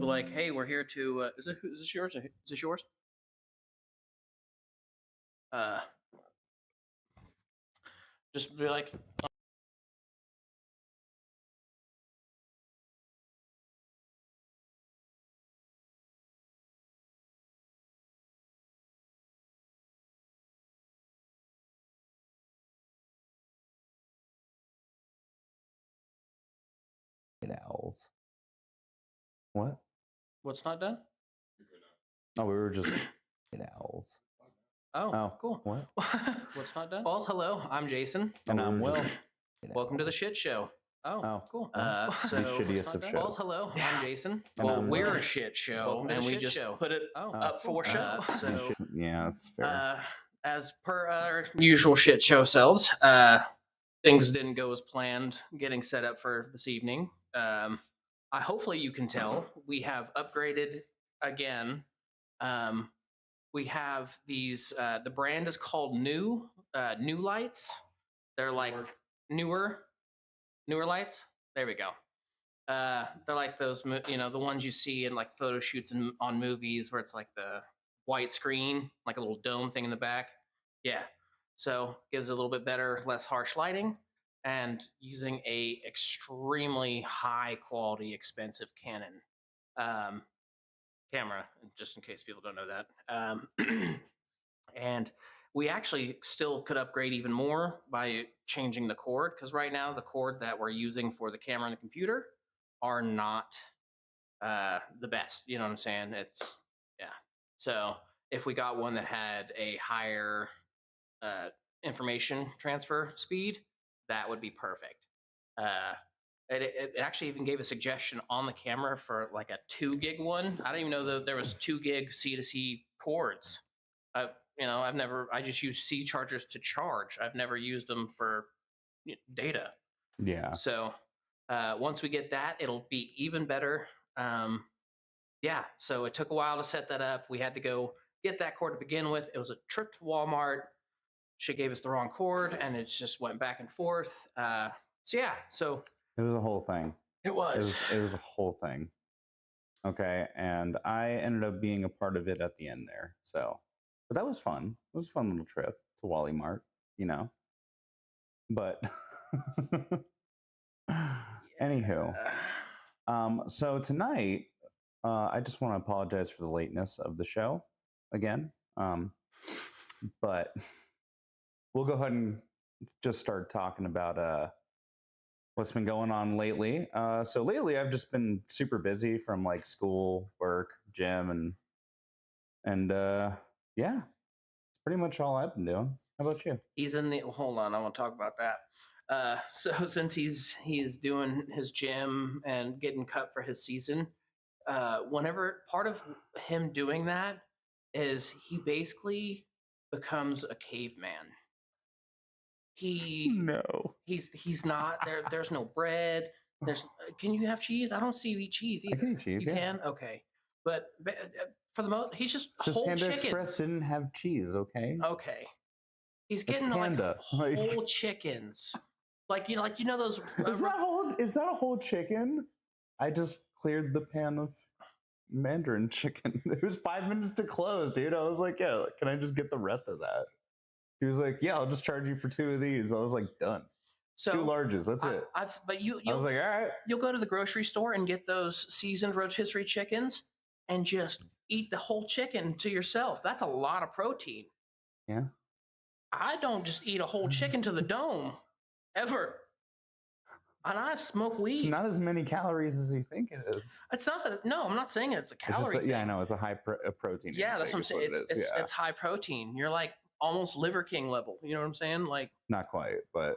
be like, "Hey, we're here to." Is this yours? Is this yours? Uh, just be like, Owls. What? "What's not done?" Oh, we were just owls. Oh, cool. What? What's not done? Well, hello. I'm Jason. And I'm Will. Welcome to the shit show. Oh, cool. So the shittiest of shows. well, hello. I'm Jason. And Well, I'm we're Will. a shit show, Welcome to and the we shit just show. put it up for show. So Yeah, that's fair. as per our usual shit show selves, things didn't go as planned getting set up for this evening. Hopefully you can tell we have upgraded again. We have these. The brand is called New Lights. They're like newer lights. There we go. They're like those, the ones you see in like photo shoots on movies where it's like the white screen, like a little dome thing in the back. Yeah. So gives a little bit better, less harsh lighting, and using a extremely high quality, expensive Canon camera, just in case people don't know that. And we actually still could upgrade even more by changing the cord, because right now the cord that we're using for the camera and the computer are not the best. You know what I'm saying? It's yeah. So if we got one that had a higher information transfer speed, that would be perfect. It actually even gave a suggestion on the camera for like a 2 gig one. I don't even know that there was 2 gig C2C cords. I just use C chargers to charge. I've never used them for data. Yeah. So once we get that, it'll be even better. Yeah. So it took a while to set that up. We had to go get that cord to begin with. It was a trip to Walmart. She gave us the wrong cord, and it just went back and forth. So it was a whole thing. It was a whole thing. Okay, and I ended up being a part of it at the end there. So, but that was fun. It was a fun little trip to Wally Mart, But anywho, so tonight, I just want to apologize for the lateness of the show again. But we'll go ahead and just start talking about what's been going on lately. So lately, I've just been super busy from like school, work, gym, and yeah, pretty much all I've been doing. How about you? Hold on, I want to talk about that. So since he's doing his gym and getting cut for his season, whenever part of him doing that is he basically becomes a caveman. He's not there. There's no bread. Can you have cheese? I don't see you eat cheese either. I can eat cheese. You can? Okay. But for the most, he's just whole Panda chickens. Express didn't have cheese. Okay. He's getting like whole chickens. Like those. Is that a whole chicken? I just cleared the pan of Mandarin chicken. It was 5 minutes to close, dude. I was like, yeah, can I just get the rest of that? He was like, yeah, I'll just charge you for 2 of these. I was like, done. So 2 larges. That's it. I was like, all right. You'll go to the grocery store and get those seasoned rotisserie chickens and just eat the whole chicken to yourself. That's a lot of protein. Yeah. I don't just eat a whole chicken to the dome ever. And I smoke weed. It's not as many calories as you think it is. It's not that. No, I'm not saying it's a calorie thing. Yeah, I know. It's a high protein. Yeah, that's what I'm saying. It's high protein. You're like almost Liver King level. You know what I'm saying? Like not quite, but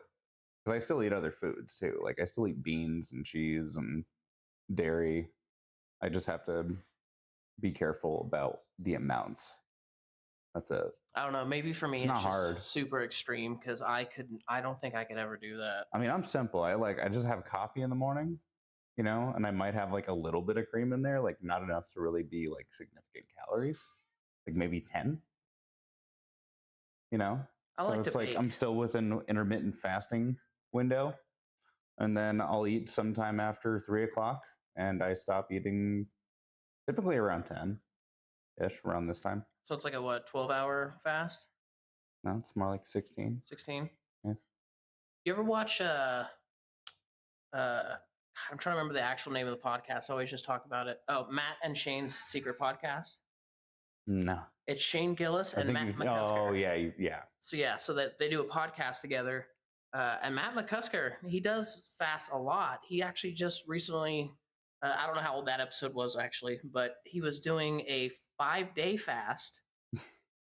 because I still eat other foods too. Like I still eat beans and cheese and dairy. I just have to be careful about the amounts. That's it. I don't know. Maybe for me, it's not hard. Super extreme because I don't think I could ever do that. I mean, I'm simple. I just have coffee in the morning, and I might have like a little bit of cream in there, like not enough to really be like significant calories, like maybe 10. So it's like I'm still within intermittent fasting window, and then I'll eat sometime after 3 o'clock, and I stop eating Typically around 10-ish, around this time. So it's like a what, 12-hour fast? No, it's more like 16. 16? Yeah. You ever watch I'm trying to remember the actual name of the podcast. I always just talk about it. Oh, Matt and Shane's Secret Podcast. No. It's Shane Gillis I and think Matt you. McCusker. Oh yeah, yeah. So that they do a podcast together. And Matt McCusker, he does fast a lot. He actually just recently, I don't know how old that episode was actually, but he was doing a 5-day fast.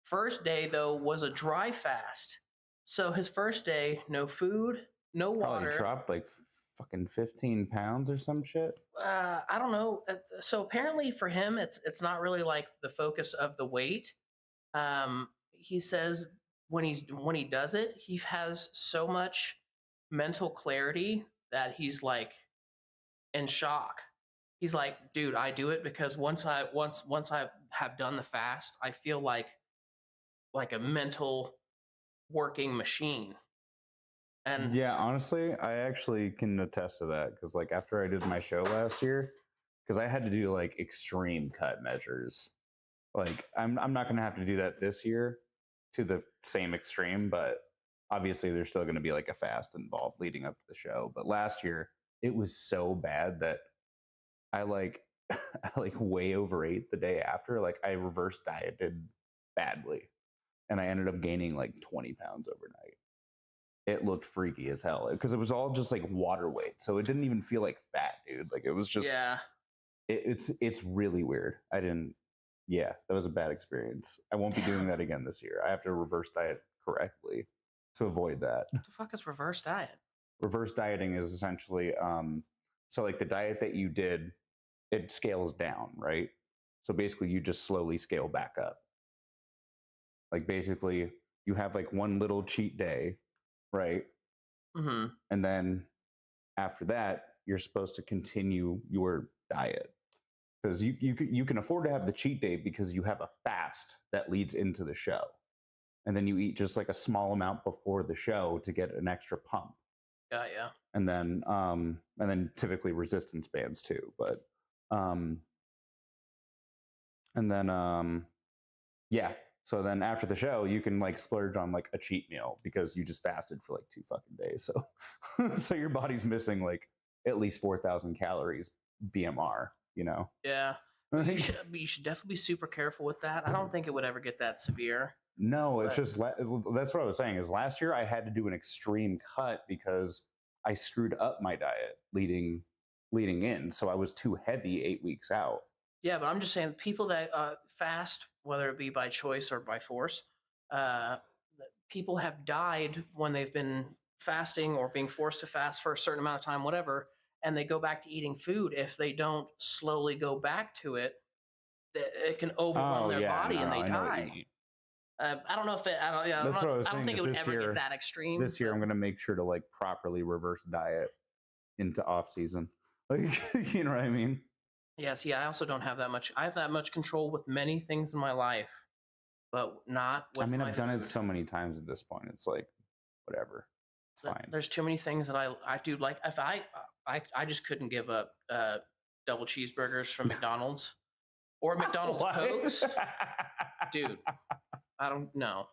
First day though was a dry fast. So his first day, no food, no Probably water. dropped like fucking 15 pounds or some shit. I don't know. So apparently for him, it's not really like the focus of the weight. He says when he does it, he has so much mental clarity that he's like in shock. He's like, dude, I do it because once I have done the fast, I feel like a mental working machine. And Yeah, honestly, I actually can attest to that because like after I did my show last year, because I had to do like extreme cut measures. Like I'm not gonna have to do that this year to the same extreme, but obviously there's still gonna be like a fast involved leading up to the show. But last year it was so bad that I like I like way overate the day after. Like I reverse dieted badly. And I ended up gaining like 20 pounds overnight. It looked freaky as hell because it was all just like water weight. So it didn't even feel like fat, dude. Like it was just, yeah, it's really weird. Yeah, that was a bad experience. I won't be doing that again this year. I have to reverse diet correctly to avoid that. what the fuck is reverse diet? Reverse dieting is essentially, so like the diet that you did, it scales down, right? So basically you just slowly scale back up. Like basically you have like one little cheat day, right? Mm-hmm. And then after that, you're supposed to continue your diet because you can afford to have the cheat day because you have a fast that leads into the show, and then you eat just like a small amount before the show to get an extra pump. Yeah. And then typically resistance bands too, but yeah. So then after the show, you can like splurge on like a cheat meal because you just fasted for like 2 fucking days. So, so your body's missing like at least 4,000 calories BMR, you know? Yeah. You should definitely be super careful with that. I don't think it would ever get that severe. No, it's just, that's what I was saying is last year I had to do an extreme cut because I screwed up my diet leading in. So I was too heavy 8 weeks out. Yeah, but I'm just saying people that fast, whether it be by choice or by force, people have died when they've been fasting or being forced to fast for a certain amount of time, whatever, and they go back to eating food. If they don't slowly go back to it, it can overwhelm their body and they die. I don't know if it. I don't think it would ever get that extreme. This year, I'm going to make sure to like properly reverse diet into off season. Like, you know what I mean? Yes, yeah. I also don't have that much. I have that much control with many things in my life, but not with. I mean, my I've done food. it so many times at this point. It's like, whatever. It's fine. There's too many things that I do. Like if I just couldn't give up double cheeseburgers from McDonald's or McDonald's Cokes, dude. I don't know.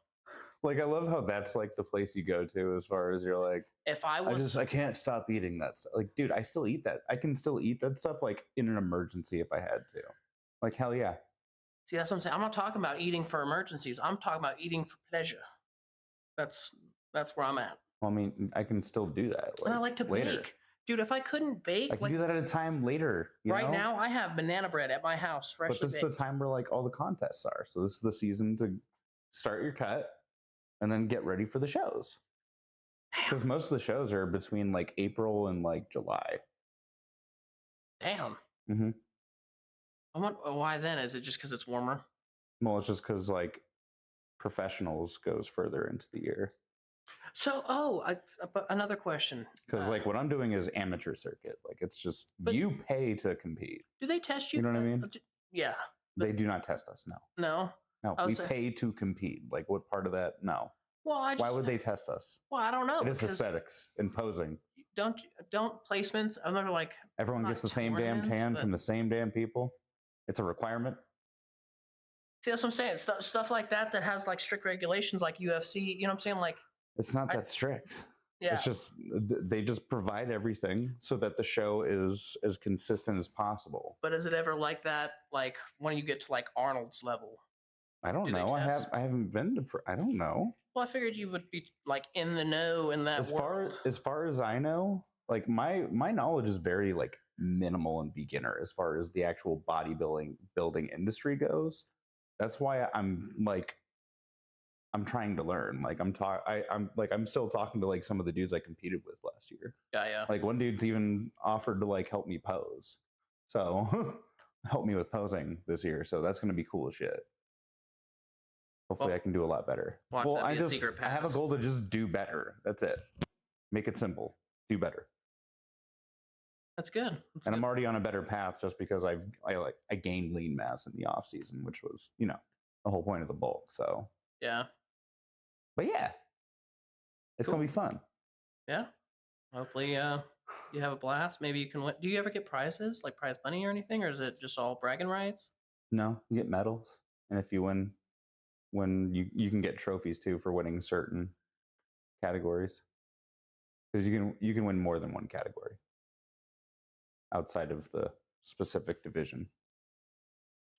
Like I love how that's like the place you go to as far as you're like, if I can't stop eating that stuff. Like, dude, I still eat that. I can still eat that stuff like in an emergency if I had to. Like, hell yeah. See, that's what I'm saying. I'm not talking about eating for emergencies. I'm talking about eating for pleasure. That's where I'm at. Well, I mean, I can still do that. Like, and I like to bake. Dude, if I couldn't bake, I can do that at a time later. Right now, I have banana bread at my house, freshly baked. But this is the time where like all the contests are. So this is the season to start your cut and then get ready for the shows. Because most of the shows are between like April and like July. Damn. Mm-hmm. I wonder why then? Is it just because it's warmer? Well, it's just because like professionals goes further into the year. So, another question. Because like what I'm doing is amateur circuit. Like it's just you pay to compete. Do they test you? You know what I mean? Yeah. They do not test us. No. We pay to compete. Like what part of that? No. Well, why would they test us? Well, I don't know. It is aesthetics and posing. Don't placements? I'm not like everyone gets the same damn tan from the same damn people. It's a requirement. See, that's what I'm saying. Stuff like that has like strict regulations, like UFC. You know what I'm saying? Like, It's not that strict. yeah. It's just they just provide everything so that the show is as consistent as possible. But is it ever like that? Like when you get to like Arnold's level? I don't know. I haven't been to. I don't know. Well, I figured you would be like in the know in that world. As far as I know, like my knowledge is very like minimal and beginner as far as the actual building industry goes. That's why I'm trying to learn. Like I'm still talking to like some of the dudes I competed with last year. Yeah. Like one dude's even offered to like help me pose. So help me with posing this year. So that's gonna be cool as shit. Hopefully I can do a lot better. Well, I have a goal to just do better. That's it. Make it simple. Do better. That's good. I'm already on a better path just because I gained lean mass in the off season, which was, the whole point of the bulk. So yeah. But yeah. It's gonna be fun. Yeah. Hopefully you have a blast. Maybe you can win. Do you ever get prizes, like prize money or anything, or is it just all bragging rights? No, you get medals. And if you win, you can get trophies too for winning certain categories, because you can win more than one category outside of the specific division.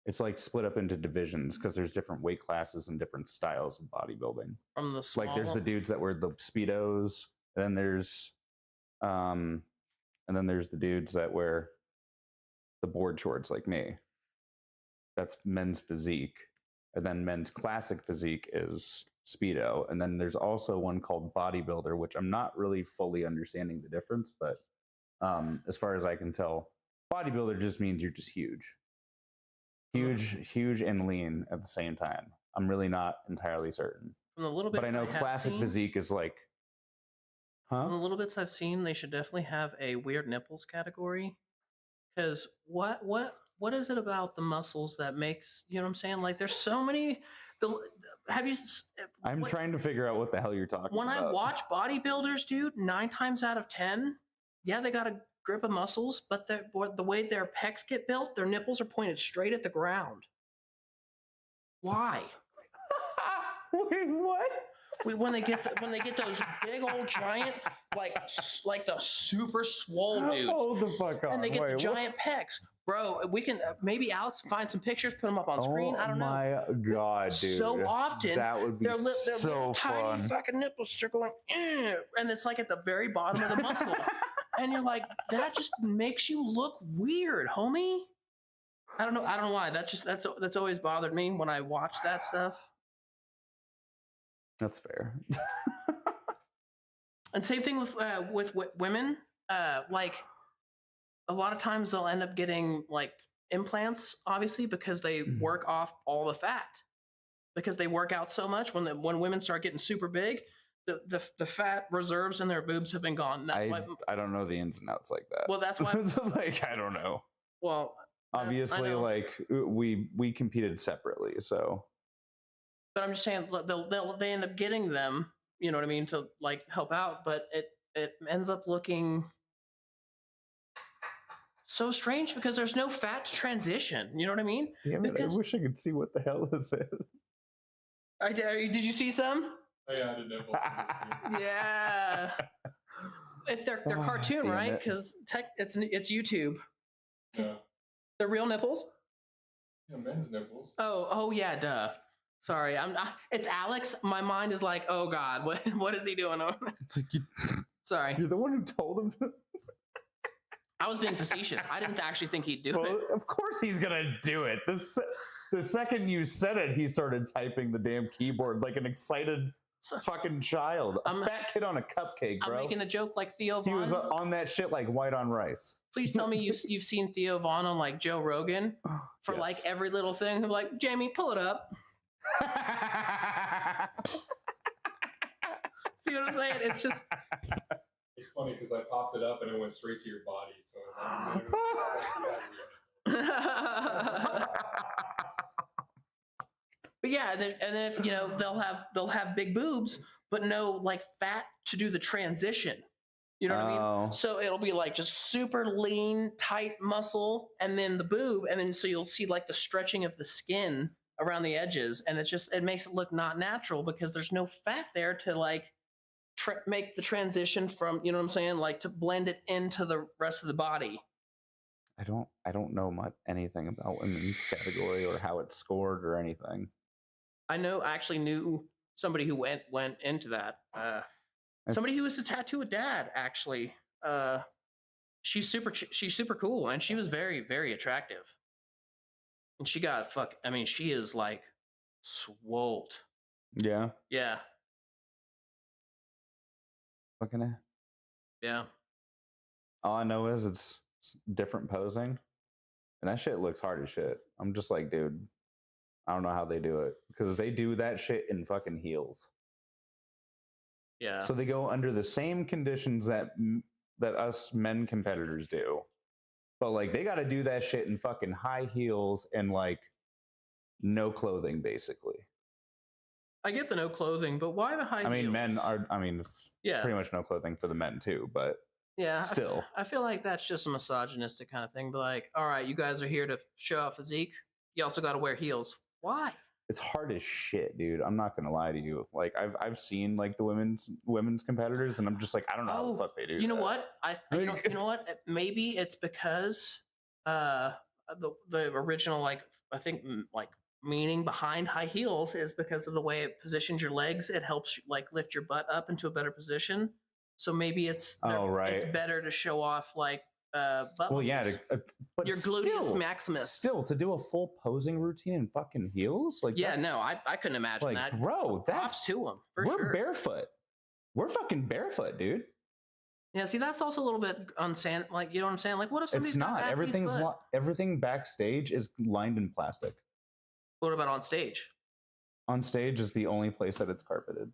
It's like split up into divisions because there's different weight classes and different styles of bodybuilding. From the small... like there's the dudes that wear the Speedos, and then there's the dudes that wear the board shorts like me. That's men's physique. And then men's classic physique is Speedo. And then there's also one called bodybuilder, which I'm not really fully understanding the difference. But as far as I can tell, bodybuilder just means you're just huge. Huge and lean at the same time. I'm really not entirely certain. From the little bit, but I know classic physique is like, From the little bits I've seen, they should definitely have a weird nipples category. Because what is it about the muscles that makes, you know what I'm saying? Like there's so many. I'm trying to figure out what the hell you're talking about. When I watch bodybuilders, dude, 9 times out of 10, yeah, they got a grip of muscles, but the way their pecs get built, their nipples are pointed straight at the ground. Why? Wait, what? When they get those big old giant like the super swole dudes. Hold the fuck on. And they get the giant pecs. Bro, we can maybe Alex find some pictures, put them up on screen. I don't know. Oh my god, dude! So often, that would be they're so fun. Tiny fucking nipples are going, and it's like at the very bottom of the muscle, and you're like, that just makes you look weird, homie. I don't know why. That's always bothered me when I watch that stuff. That's fair. And same thing with women. Like a lot of times they'll end up getting like implants, obviously, because they work off all the fat. Because they work out so much, when women start getting super big, the fat reserves in their boobs have been gone. That's why I don't know the ins and outs like that. Well, that's why. Like I don't know. Well, obviously, like we competed separately, so. But I'm just saying they end up getting them. You know what I mean, to like help out, but it ends up looking so strange because there's no fat to transition. You know what I mean? Damn it, I wish I could see what the hell this is. Did you see some? Oh yeah, I did nipples. Yeah. If they're cartoon, right? Because it's YouTube. Yeah. They're real nipples? Yeah, men's nipples. Oh yeah, duh. Sorry, it's Alex. My mind is like, oh god, what is he doing? It's like Sorry, you're the one who told him to. I was being facetious. I didn't actually think he'd do it. Of course he's gonna do it. The second you said it, he started typing the damn keyboard like an excited fucking child. A fat kid on a cupcake, bro. I'm making a joke like Theo Von. He was on that shit like white on rice. Please tell me you've seen Theo Von on like Joe Rogan for like every little thing. He'll be like, Jamie, pull it up. See what I'm saying? It's just. It's funny because I popped it up and it went straight to your body. So. But yeah, and then if they'll have big boobs, but no like fat to do the transition. You know what I mean? Oh. So it'll be like just super lean, tight muscle, and then the boob, and then so you'll see like the stretching of the skin around the edges, and it makes it look not natural because there's no fat there to like make the transition from, you know what I'm saying, like to blend it into the rest of the body. I don't know much anything about women's category or how it's scored or anything. I actually knew somebody who went into that. Somebody who used to tattoo a dad, actually. She's super cool, and she was very, very attractive. And she got I mean, she is like swolled. Yeah. Yeah. Fucking Yeah. all I know is it's different posing, and that shit looks hard as shit. I'm just like, dude, I don't know how they do it because they do that shit in fucking heels. Yeah. So they go under the same conditions that us men competitors do, but like they got to do that shit in fucking high heels and like no clothing, basically. I get the no clothing, but why the high I mean, heels? men are. I mean, it's pretty much no clothing for the men too, but yeah, still, I feel like that's just a misogynistic kind of thing. But like, all right, you guys are here to show off physique. You also got to wear heels. Why? it's hard as shit, dude. I'm not gonna lie to you. Like I've seen like the women's competitors, and I'm just like, I don't know how the fuck they do. You know that. what? You know what? Maybe it's because the original, like, I think like meaning behind high heels is because of the way it positions your legs. It helps you like lift your butt up into a better position. So maybe it's it's better to show off like butt well, muscles. yeah, but your gluteus maximus. Still, to do a full posing routine in fucking heels, like yeah, no, I couldn't imagine like, that. bro, Props to them for we're sure. barefoot. We're fucking barefoot, dude. Yeah, see, that's also a little bit unsand. Like, you know what I'm saying? Like, what if somebody's It's not. Everything backstage is lined in plastic. What about on stage? On stage is the only place that it's carpeted.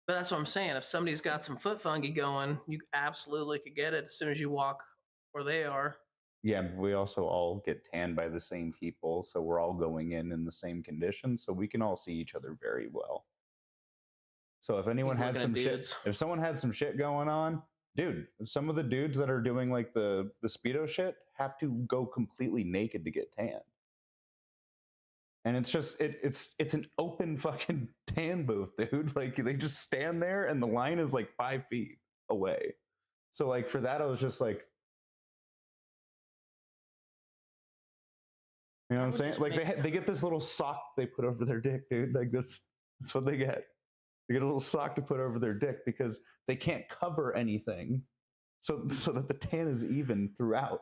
But that's what I'm saying. If somebody's got some foot fungi going, you absolutely could get it as soon as you walk where they are. Yeah, but we also all get tanned by the same people, so we're all going in the same conditions, so we can all see each other very well. So if anyone had some shit, if someone had some shit going on, dude, some of the dudes that are doing like the Speedo shit have to go completely naked to get tanned. And it's just it's an open fucking tan booth, dude. Like they just stand there and the line is like 5 feet away. So like for that, I was just like, you know what I'm saying? Like they get this little sock they put over their dick, dude. Like that's what they get. They get a little sock to put over their dick because they can't cover anything, so that the tan is even throughout.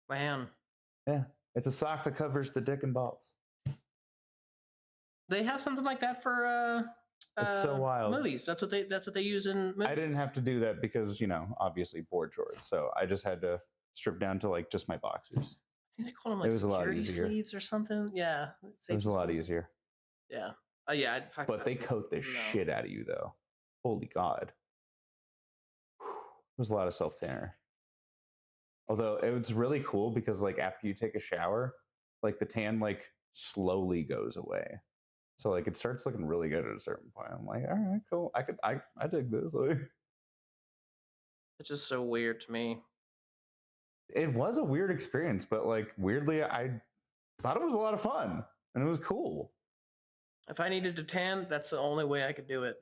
Man. Yeah. It's a sock that covers the dick and balls. They have something like that for it's so wild. Movies. That's what they use in movies. I didn't have to do that because, you know, obviously board shorts. So I just had to strip down to like just my boxers. I think they call them like security sleeves or something. Yeah. It was a lot easier. Yeah. Yeah. But they coat the shit out of you though. Holy God. There's a lot of self-tanner. Although it's really cool because like after you take a shower, like the tan like slowly goes away. So like it starts looking really good at a certain point. I'm like, all right, cool. I dig this. Like, it's just so weird to me. It was a weird experience, but like weirdly, I thought it was a lot of fun and it was cool. If I needed to tan, that's the only way I could do it.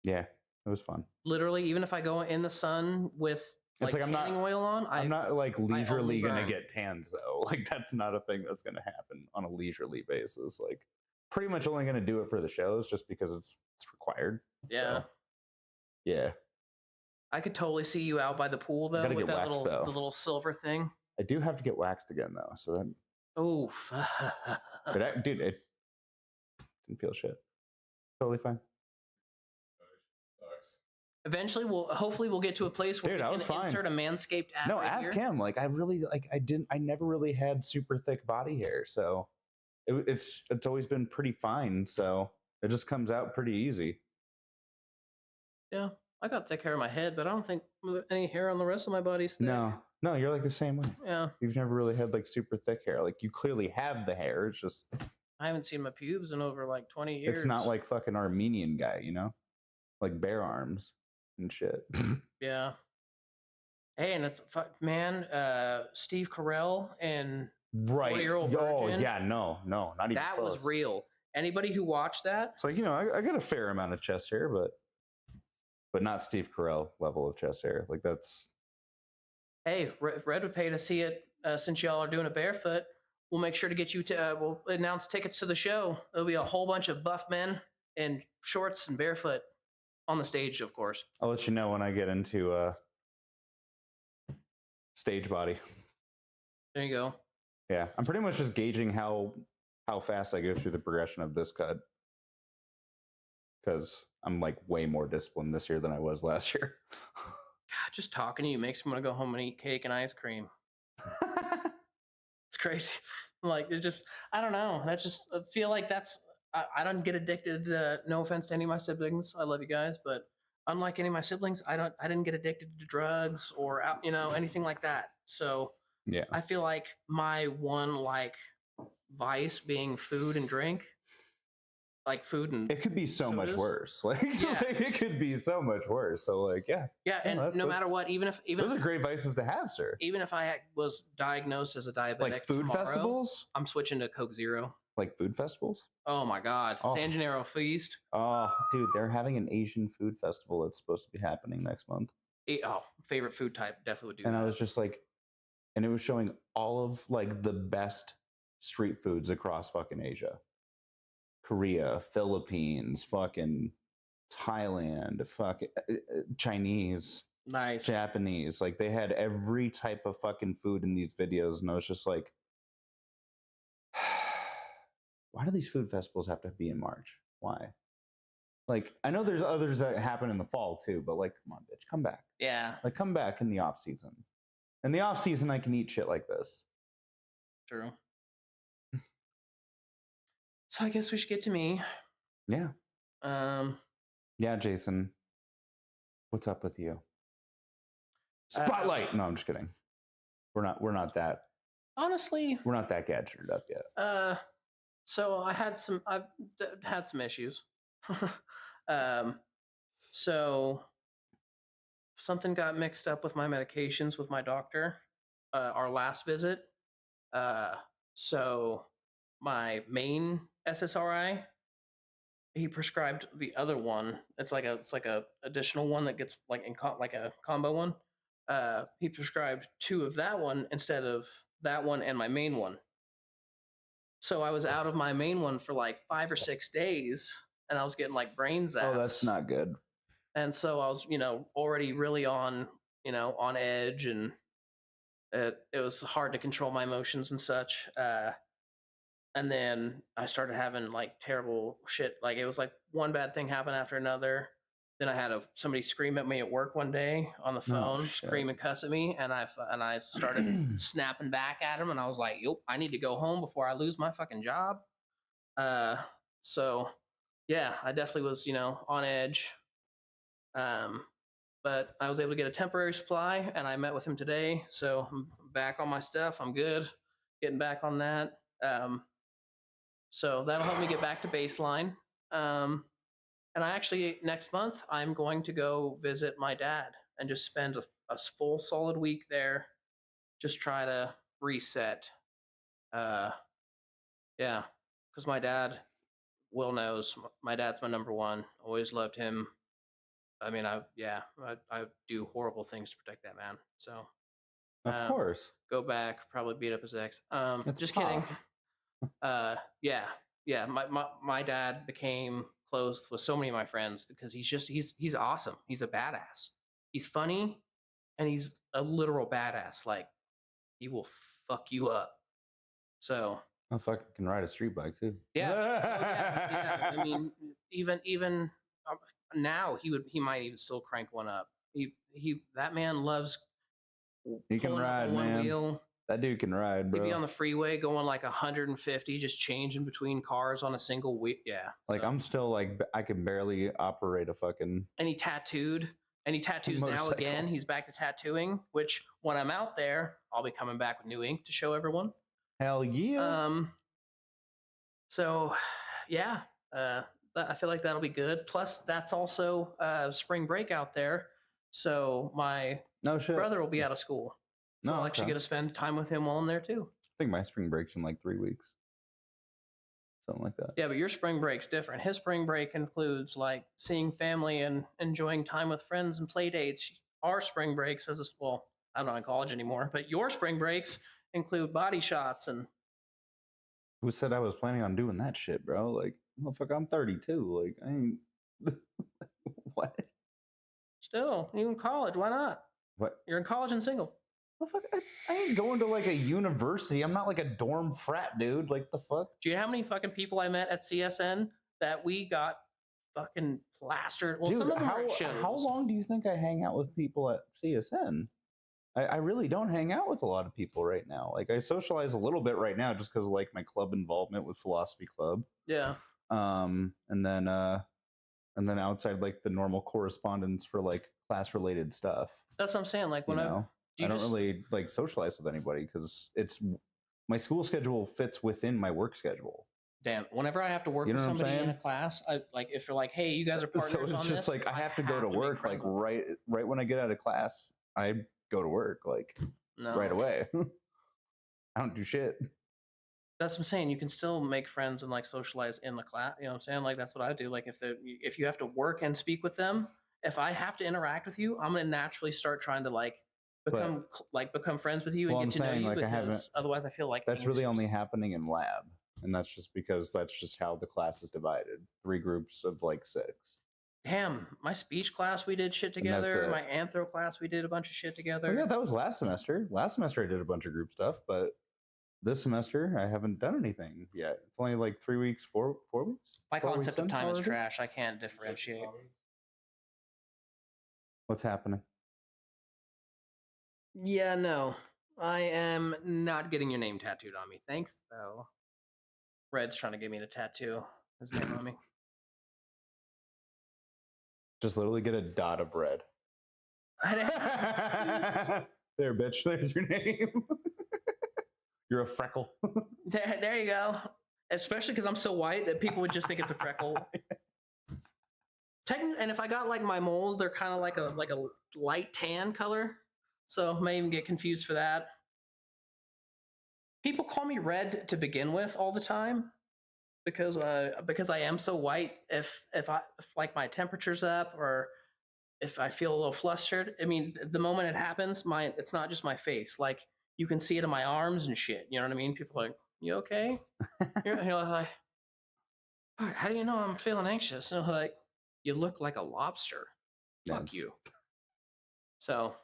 Yeah. It was fun. Literally, even if I go in the sun with like tanning oil on, I'm not like leisurely gonna get tans though. Like that's not a thing that's gonna happen on a leisurely basis. Like pretty much only gonna do it for the shows just because it's required. Yeah. So, yeah. I could totally see you out by the pool though with that the little silver thing. I do have to get waxed again though, so that. Oh. But dude, it didn't feel shit. Totally fine. Eventually, hopefully we'll get to a place where we can insert a Manscaped app. No, ask him. Like I really I never really had super thick body hair, so it's always been pretty fine. So it just comes out pretty easy. Yeah, I got thick hair on my head, but I don't think any hair on the rest of my body's thick. No, you're like the same way. Yeah, you've never really had like super thick hair. Like you clearly have the hair. It's just I haven't seen my pubes in over like 20 years. It's not like fucking Armenian guy, you know. like bear arms and shit. Yeah. Hey, and it's man, Steve Carell and Right. 40-Year-Old Oh, Virgin. yeah, no, not even that close. was real. Anybody who watched that, It's like, you know, I got a fair amount of chest hair, but not Steve Carell level of chest hair. Like that's hey, Red would pay to see it. Since y'all are doing it barefoot, we'll make sure to get you to. We'll announce tickets to the show. There'll be a whole bunch of buff men in shorts and barefoot on the stage, of course. I'll let you know when I get into stage body. There you go. Yeah, I'm pretty much just gauging how fast I go through the progression of this cut, because I'm like way more disciplined this year than I was last year. God, just talking to you makes me want to go home and eat cake and ice cream. It's crazy. Like it just, I don't know. That's just I feel like that's. I don't get addicted. No offense to any of my siblings. I love you guys, but unlike any of my siblings, I didn't get addicted to drugs or anything like that. So Yeah, I feel like my one like vice being food and drink, like food and it could be so much sodas. worse. Like, Yeah. like, it could be so much worse. So like, yeah, And that's- no matter that's- what, even if those are great vices to have, sir. even if I was diagnosed as a diabetic, Like food tomorrow, festivals, I'm switching to Coke Zero. like food festivals. Oh my God, Oh. San Gennaro Feast. Oh, dude, they're having an Asian food festival that's supposed to be happening next month. Favorite food type, definitely would do And that. I was just like, and it was showing all of like the best street foods across fucking Asia. Korea, Philippines, fucking Thailand, fucking Chinese, Nice. Japanese. Like they had every type of fucking food in these videos, and I was just like, why do these food festivals have to be in March? Why? Like, I know there's others that happen in the fall too, but like, come on, bitch, come back. Yeah, Like, come back in the off season. In the off season, I can eat shit like this. true. So I guess we should get to me. Yeah. Um, Yeah, Jason. What's up with you? Spotlight. No, I'm just kidding. We're not that honestly, gadgeted up yet. so I've had some issues. So something got mixed up with my medications with my doctor. Our last visit. So my main SSRI, he prescribed the other one. It's like a additional one that gets like like a combo one. He prescribed 2 of that one instead of that one and my main one. So I was out of my main one for like 5 or 6 days, and I was getting like brain zaps. Oh, that's not good. And so I was, already really on edge, and it was hard to control my emotions and such. And then I started having like terrible shit. Like it was like one bad thing happened after another. Then I had somebody scream at me at work one day on the phone, shit. scream and cuss at me, and I started snapping back at him, and I was like, "Yep, I need to go home before I lose my fucking job." So yeah, I definitely was, on edge. But I was able to get a temporary supply, and I met with him today, so I'm back on my stuff. I'm good, getting back on that. So that'll help me get back to baseline. And I actually, next month, I'm going to go visit my dad and just spend a full solid week there. Just try to reset. Yeah, because my dad, Will knows, my dad's my number one. Always loved him. I mean, I do horrible things to protect that man. So Of course. go back, probably beat up his ex. It's Just Pop. kidding. Yeah. My dad became close with so many of my friends because he's awesome. He's a badass. He's funny, and he's a literal badass. Like he will fuck you up. So I fucking can ride a street bike too. yeah, yeah. I mean, even now he might even still crank one up. That man loves. He can pulling up on ride, one man. wheel. That dude can ride, He'd bro. be on the freeway going like 150, just changing between cars on a single wheel. Yeah. Like so. I'm still like I can barely operate a fucking. And he tattoos now Motorcycle. again. He's back to tattooing, which when I'm out there, I'll be coming back with new ink to show everyone. Hell yeah. So yeah, I feel like that'll be good. Plus, that's also spring break out there, so my No shit. brother will be out of school. So No, I'll actually okay. get to spend time with him while I'm there too. I think my spring break's in like 3 weeks, something like that. Yeah, but your spring break's different. His spring break includes like seeing family and enjoying time with friends and play dates. Our spring breaks, well, I'm not in college anymore, but your spring breaks include body shots and Who said I was planning on doing that shit, bro? Like, motherfucker, I'm 32. Like, I ain't. What? still, you in college. Why not? What? You're in college and single. Motherfucker, I ain't going to like a university. I'm not like a dorm frat dude. Like, the fuck? Do you know how many fucking people I met at CSN that we got fucking plastered? Well, Dude, some of them are at how shows. long do you think I hang out with people at CSN? I really don't hang out with a lot of people right now. Like, I socialize a little bit right now just because of like my club involvement with Philosophy Club. Yeah. And then outside like the normal correspondence for like class related stuff. That's what I'm saying. Like You when know, I don't really like socialize with anybody because it's my school schedule fits within my work schedule. Damn, whenever I have to work You know with what I'm somebody in a saying? class, I like if they're like, "Hey, you guys are partners So it's on just this," like I have to go to make work like friends with them. right when I get out of class, I go to work like No. right away. I don't do shit. That's what I'm saying. You can still make friends and like socialize in the class. You know what I'm saying? Like that's what I do. Like if you have to work and speak with them, if I have to interact with you, I'm gonna naturally start trying to like become friends with you and Well, get I'm to know saying, you like, I haven't- because otherwise I feel like That's really only anxious. happening in lab, and that's just because that's just how the class is divided. 3 groups of like 6. Damn, my speech class we did shit And that's together. it. My anthro class we did a bunch of shit together. Well, yeah, that was last semester. Last semester I did a bunch of group stuff, but this semester I haven't done anything yet. It's only like 3 weeks, 4 weeks. My 4 weeks concept of in time is already? trash. I can't differentiate. What's happening? Yeah, no. I am not getting your name tattooed on me. Thanks, though. Red's trying to get me to tattoo his name on me. Just literally get a dot of red. There, bitch. There's your name. You're a freckle. There you go. Especially because I'm so white that people would just think it's a freckle. And if I got like my moles, they're kind of like a light tan color, so I may even get confused for that. People call me Red to begin with all the time because I am so white. If like my temperature's up or if I feel a little flustered, I mean, the moment it happens, it's not just my face. Like you can see it in my arms and shit. You know what I mean? People are like, "You okay?" You're like, "How do you know I'm feeling anxious?" And I'm like, "You look like a lobster." Fuck Yes. you. So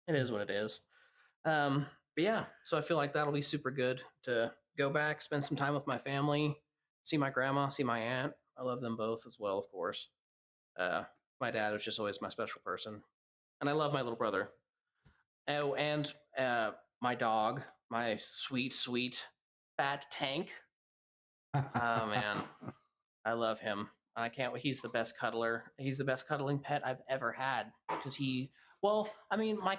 it is what it is. But yeah, so I feel like that'll be super good to go back, spend some time with my family, see my grandma, see my aunt. I love them both as well, of course. My dad was just always my special person, and I love my little brother. Oh, and my dog, my sweet, sweet fat Tank. Oh man, I love him. I can't. He's the best cuddler. He's the best cuddling pet I've ever had because well, I mean, my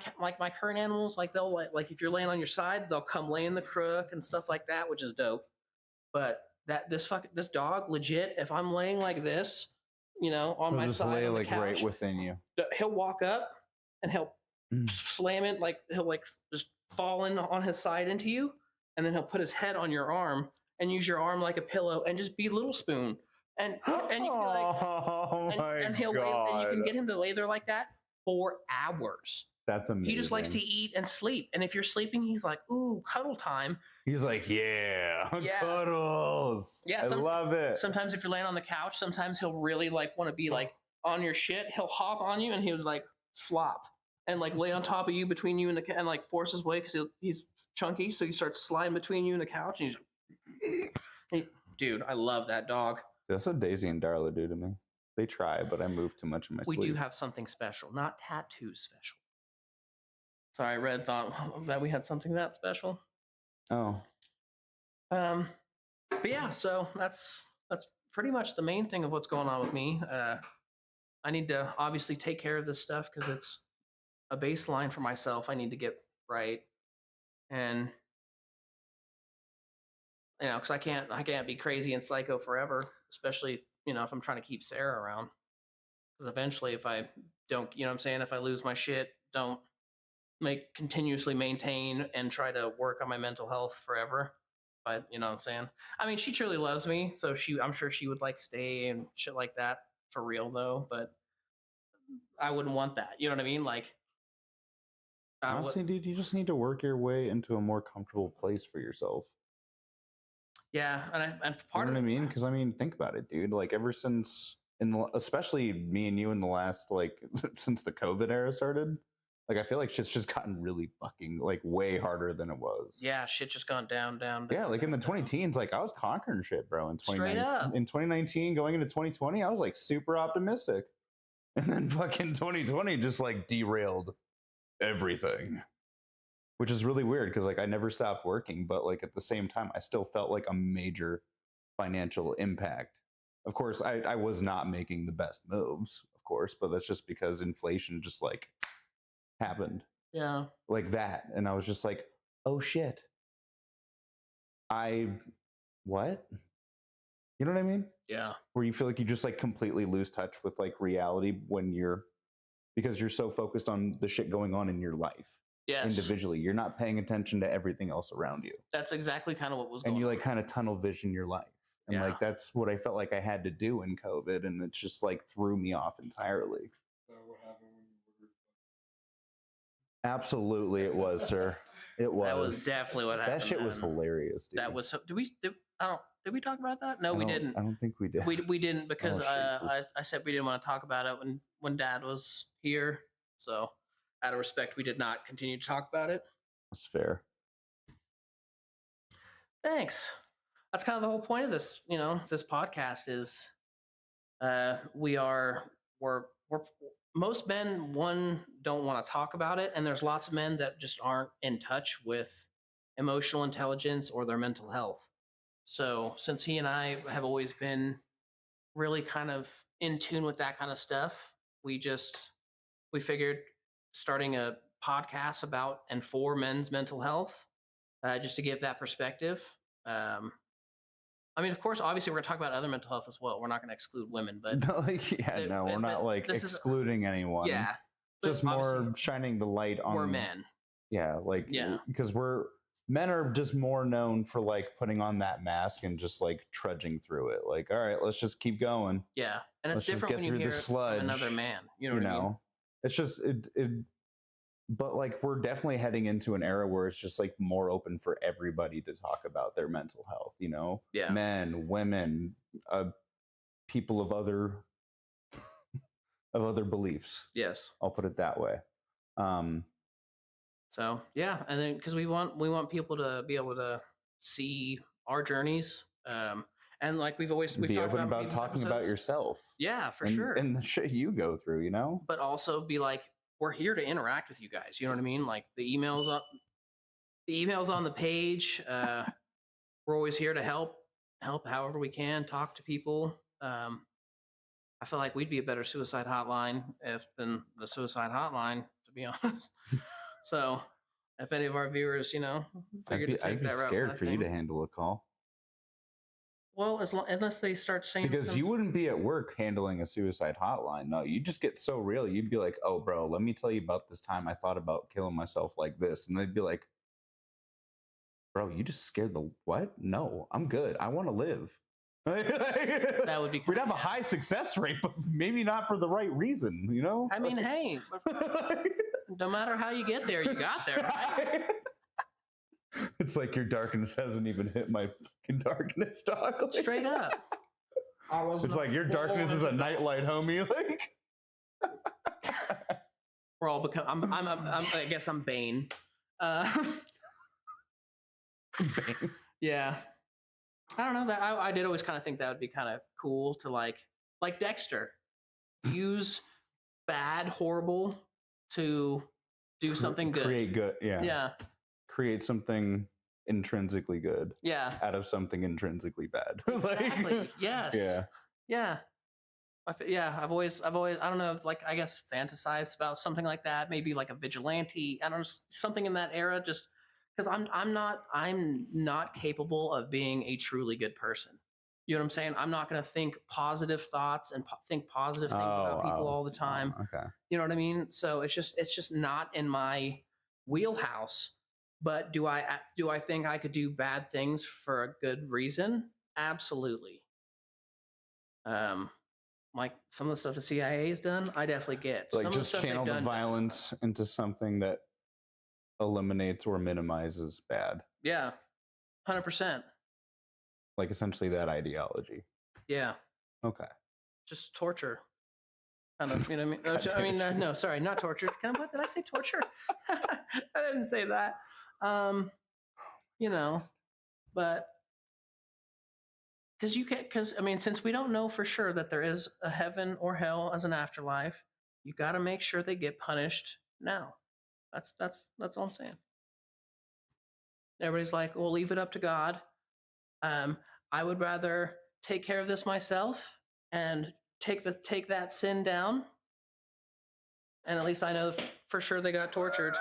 current animals, like they'll like if you're laying on your side, they'll come lay in the crook and stuff like that, which is dope. But this dog, legit, if I'm laying like this, you know, on He'll my just side lay on the like couch, right within you. he'll walk up and he'll slam it like he'll like just fall in on his side into you, and then he'll put his head on your arm and use your arm like a pillow and just be Little Spoon. And you can be like, Oh my and he'll god! and you can get him to lay there like that for hours. That's amazing. He just likes to eat and sleep. And if you're sleeping, he's like, "Ooh, cuddle time." He's like, yeah, Yeah. Cuddles. Yeah, I love it. Sometimes if you're laying on the couch, sometimes he'll really like want to be like on your shit. He'll hop on you and he'll like flop and like lay on top of you between you and and like force his way because he's chunky. So he starts sliding between you and the couch. And dude, I love that dog. That's what Daisy and Darla do to me. They try, but I move too much in my We sleep. do have something special, not tattoo special. Sorry, Red thought that we had something that special. Oh. But yeah, so that's pretty much the main thing of what's going on with me. I need to obviously take care of this stuff because it's a baseline for myself. I need to get right, and because I can't be crazy and psycho forever, especially if I'm trying to keep Sarah around. Because eventually, if I don't, what I'm saying, if I lose my shit, don't continuously maintain and try to work on my mental health forever. But you know what I'm saying? I mean, she truly loves me, so I'm sure she would like stay and shit like that for real though. But I wouldn't want that. You know what I mean? Like, Honestly, dude, you just need to work your way into a more comfortable place for yourself. yeah, and part You know of what I mean? Because I mean, think about it, dude. Like ever since especially me and you in the last since the COVID era started, like I feel like shit's just gotten really fucking like way harder than it was. yeah, shit just gone down. Yeah, like in the down. 20 teens, like I was conquering shit, bro. In Straight 2019, up. in 2019, going into 2020, I was like super optimistic, and then fucking 2020 just like derailed everything, which is really weird because like I never stopped working, but like at the same time, I still felt like a major financial impact. Of course, I was not making the best moves, of course, but that's just because inflation just like happened Yeah. like that, and I was just like, oh shit. What? You know what I mean? Yeah. Where you feel like you just like completely lose touch with like reality because you're so focused on the shit going on in your life. Yes. Individually. You're not paying attention to everything else around you. That's exactly kind of what was going on. And you like kind of tunnel vision your life. And Yeah. like that's what I felt like I had to do in COVID, and it just like threw me off entirely. Is that what happened when you ordered? Absolutely it was, sir. It was. That was definitely what happened. That shit was then. hilarious, dude. That was so. Did we talk about that? No, we didn't. I don't think we did. We didn't because Jesus. I said we didn't want to talk about it when Dad was here. So out of respect, we did not continue to talk about it. That's fair. Thanks. That's kind of the whole point of this. This podcast is we're most men don't want to talk about it, and there's lots of men that just aren't in touch with emotional intelligence or their mental health. So since he and I have always been really kind of in tune with that kind of stuff, we figured starting a podcast about and for men's mental health, just to give that perspective. I mean, of course, obviously, we're going to talk about other mental health as well. We're not going to exclude women, but we're not like excluding anyone. Yeah, just more shining the light on. We're men. Yeah, because men are just more known for like putting on that mask and just like trudging through it. Like, all right, let's just keep going. Yeah, and it's different when you hear it from another man. You know what I mean? It's just it. But like we're definitely heading into an era where it's just like more open for everybody to talk about their mental health, Yeah. Men, women, people of other beliefs. Yes. I'll put it that way. So yeah, and then because we want people to be able to see our journeys, and like we've be open about talking about yourself. Yeah, for sure. And the shit you go through, But also be like, we're here to interact with you guys. You know what I mean? Like the emails on the page. We're always here to help however we can, talk to people. I feel like we'd be a better suicide hotline than the suicide hotline, to be honest. So if any of our viewers, I'd be scared for you to handle a call. Well, unless they start saying, because you wouldn't be at work handling a suicide hotline. No, you just get so real. You'd be like, "Oh, bro, let me tell you about this time I thought about killing myself like this," and they'd be like, "Bro, you just scared the what? No, I'm good. I want to live." That would be. We'd have a high success rate, but maybe not for the right reason. I mean, hey, no matter how you get there, you got there, right? It's like your darkness hasn't even hit my fucking darkness, dog. Straight up. It's like your darkness is a nightlight, homie. Like we're all become. I guess I'm Bane. Bane. Yeah. I don't know that I did always kind of think that would be kind of cool to like Dexter, use bad, horrible to do something good. Create good. Yeah. Yeah. Create something intrinsically good. Yeah. Out of something intrinsically bad. Exactly. Yes. Yeah. Yeah. I've always I don't know, like I guess fantasized about something like that. Maybe like a vigilante. I don't know, something in that era. Just because I'm not capable of being a truly good person. You know what I'm saying? I'm not going to think positive thoughts and think positive things about people all the time. Okay. You know what I mean? So it's just not in my wheelhouse. But do I think I could do bad things for a good reason? Absolutely. Like some of the stuff the CIA's done, I definitely get. Like Some of the just stuff they've channel the done, violence into something that eliminates or minimizes bad. yeah, 100%. Like essentially that ideology. Yeah, Okay. just torture. Kind of, you know what I mean? I mean, no, sorry, not torture. What did I say? Torture? I didn't say that. You know, but because I mean, since we don't know for sure that there is a heaven or hell as an afterlife, you got to make sure they get punished now. That's all I'm saying. Everybody's like, "Well, leave it up to God." I would rather take care of this myself and take that sin down, and at least I know for sure they got tortured.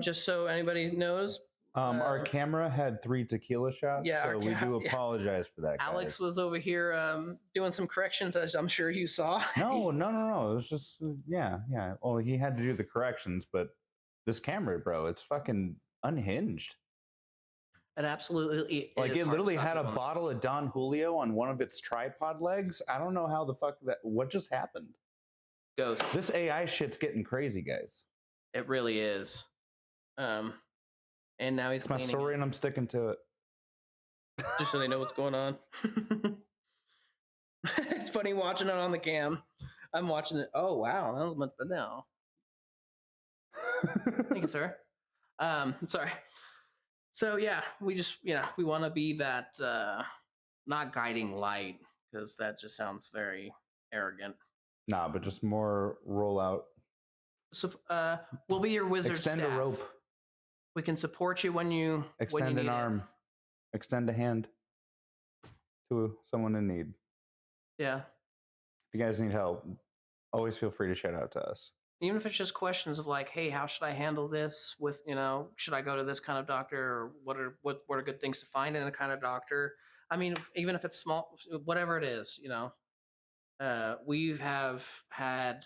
Just so anybody knows, Our camera had 3 tequila shots, yeah, so we do apologize for that. Alex guys. was over here doing some corrections, as I'm sure you saw. No. It was just yeah. Well, he had to do the corrections, but this camera, bro, it's fucking unhinged. It absolutely Like is it hard to literally stop had a people. bottle of Don Julio on one of its tripod legs. I don't know how the fuck what just happened. Ghosts. This AI shit's getting crazy, guys. It really is. And now he's It's my cleaning story it, and I'm sticking to it. just so they know what's going on. It's funny watching it on the cam. I'm watching it. Oh wow, that was much better now. Thank you, sir. Sorry. So yeah, we want to be that not guiding light, because that just sounds very arrogant. Nah, but just more rollout. So we'll be your wizard Extend staff. a rope. We can support you when you Extend need an arm. Extend a hand to someone in need. Yeah. If you guys need help, always feel free to shout out to us. Even if it's just questions of like, hey, how should I handle this with, should I go to this kind of doctor, or what are good things to find in a kind of doctor? I mean, even if it's small, whatever it is, we've had,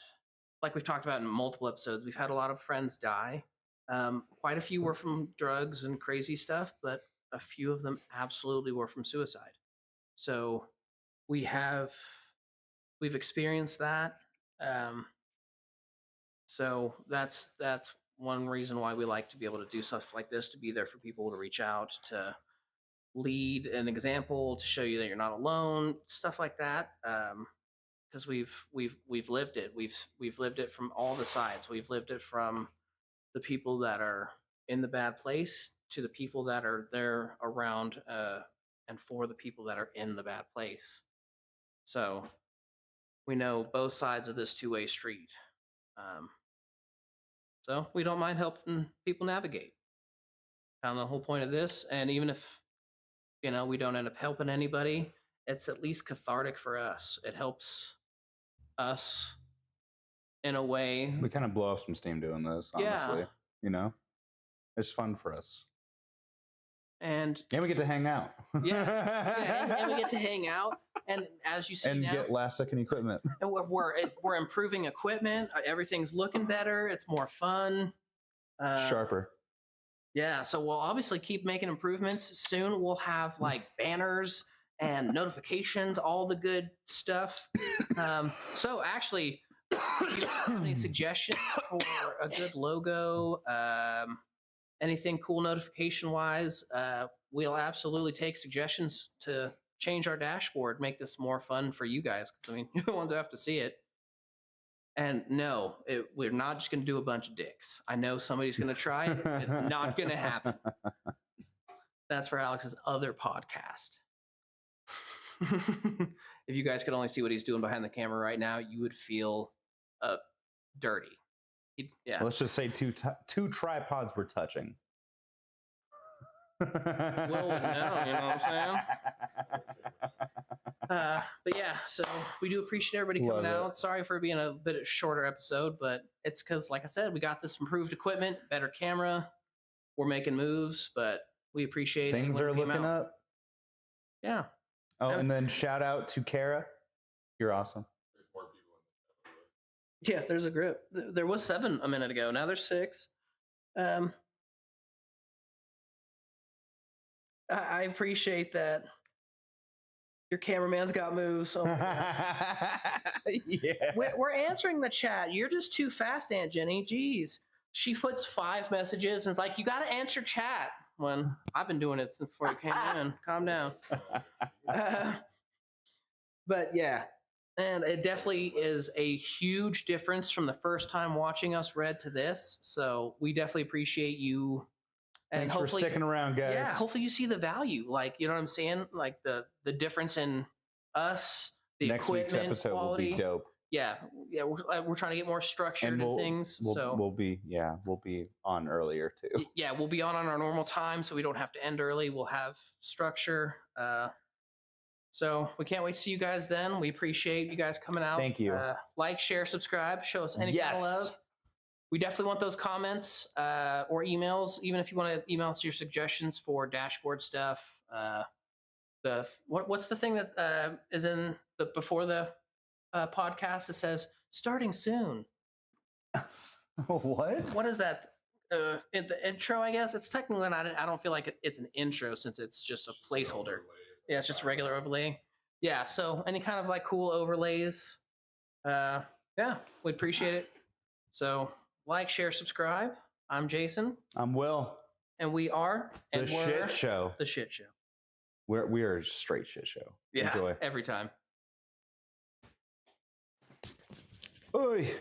like we've talked about in multiple episodes, we've had a lot of friends die. Quite a few were from drugs and crazy stuff, but a few of them absolutely were from suicide. So we've experienced that. So that's one reason why we like to be able to do stuff like this, to be there for people, to reach out, to lead an example, to show you that you're not alone, stuff like that. Because we've lived it. We've lived it from all the sides. We've lived it from the people that are in the bad place to the people that are there around and for the people that are in the bad place. So we know both sides of this two-way street. So we don't mind helping people navigate. Kind of the whole point of this. And even if, we don't end up helping anybody, it's at least cathartic for us. It helps us in a way. We kind of blow off some steam doing this, honestly. Yeah. It's fun for us. And we get to hang out. and we get to hang out. And as you see and now, get last second equipment. And we're improving equipment. Everything's looking better. It's more fun. Sharper. Yeah. So we'll obviously keep making improvements. Soon we'll have like banners and notifications, all the good stuff. So actually, if you have any suggestions for a good logo, anything cool notification wise, we'll absolutely take suggestions to change our dashboard, make this more fun for you guys. Because I mean, you're the ones who have to see it. And no, we're not just going to do a bunch of dicks. I know somebody's going to try it. It's not going to happen. That's for Alex's other podcast. If you guys could only see what he's doing behind the camera right now, you would feel dirty. Yeah. Let's just say two tripods were touching. Well, no, you know what I'm saying? But yeah, so we do appreciate everybody coming out. Sorry for being a bit shorter episode, but it's because, like I said, we got this improved equipment, better camera. we're making moves, but we appreciate Things anyone are who came looking out. up. Yeah. Oh, Yeah. and then shout out to Kara. You're awesome. There's more people in the Yeah, there's a group. There was 7 a minute ago. Now there's 6. I appreciate that. Your cameraman's got moves. Oh my God. Yeah. We're answering the chat. You're just too fast, Aunt Jenny. Jeez. She puts 5 messages and it's like, you got to answer chat. When I've been doing it since before you came in. Calm down. But yeah, and it definitely is a huge difference from the first time watching us read to this. So we definitely appreciate you. And Thanks for hopefully, sticking around, guys. yeah, hopefully you see the value. Like, you know what I'm saying? Like the difference in us, the Next week's equipment episode quality. will be dope. Yeah, we're trying to get more structured and things. We'll be on earlier too. Yeah, we'll be on our normal time, so we don't have to end early. We'll have structure. So we can't wait to see you guys then. We appreciate you guys coming out. Thank you. Like, share, subscribe. Show us any kind of love. We definitely want those comments or emails, even if you want to email us your suggestions for dashboard stuff. What's the thing that is in the before the podcast? It says starting soon. What? What is that? In the intro, I guess it's technically not. I don't feel like it's an intro since it's just a placeholder. Yeah, it's just a regular overlay. Yeah, so any kind of like cool overlays, yeah, we'd appreciate it. So like, share, subscribe. I'm Jason. I'm Will. And we are The Shit Show. The Shit Show. We are a straight shit show. Yeah, Enjoy. every time. Oi.